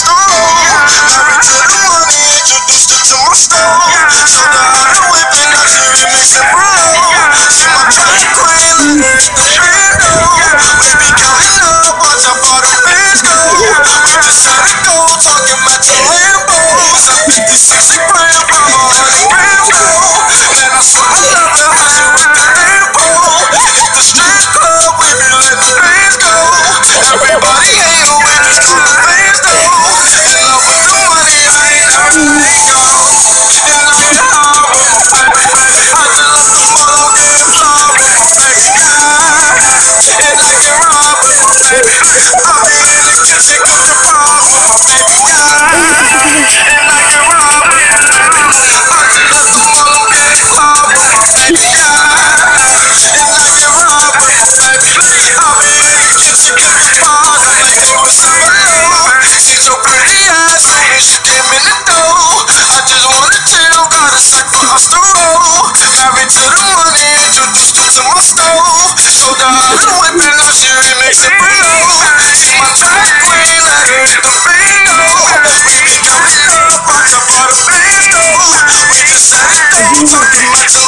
the road. Married to the money, introduced her to my stove. Showed her how to whip it, now she remixing for low. She my track queen, let her hit the window. We be counting up, watch how far the bands go. We just had to go, talking about the Lambos. I'm 50, 60 grand from 100 grams though. Man, I swear I love her, how she work the tempo. Hit the strip club, we be letting the bands go. Everybody hate her, we just call the fans though. In love with the money, I ain't never let go. And I get hard with my baby. I just love the mother getting flawed with my baby. And I get robbed with my baby. I be in the kitchen cooking pause with my baby. And I get robbed with my baby. I just love the mother getting flawed with my baby. And I get robbed with my baby. I be in the kitchen cooking pause like they was summer low. See your pretty eyes soon as you came in the door. I just wanna chill, got a sack for us to roll. Married to the money, introduced her to my stove. Showed her how to whip it, now she remixing for low. See my track queen, let her hit the bingo. We be counting up, watch how far the bands go. We just had it go, talking about the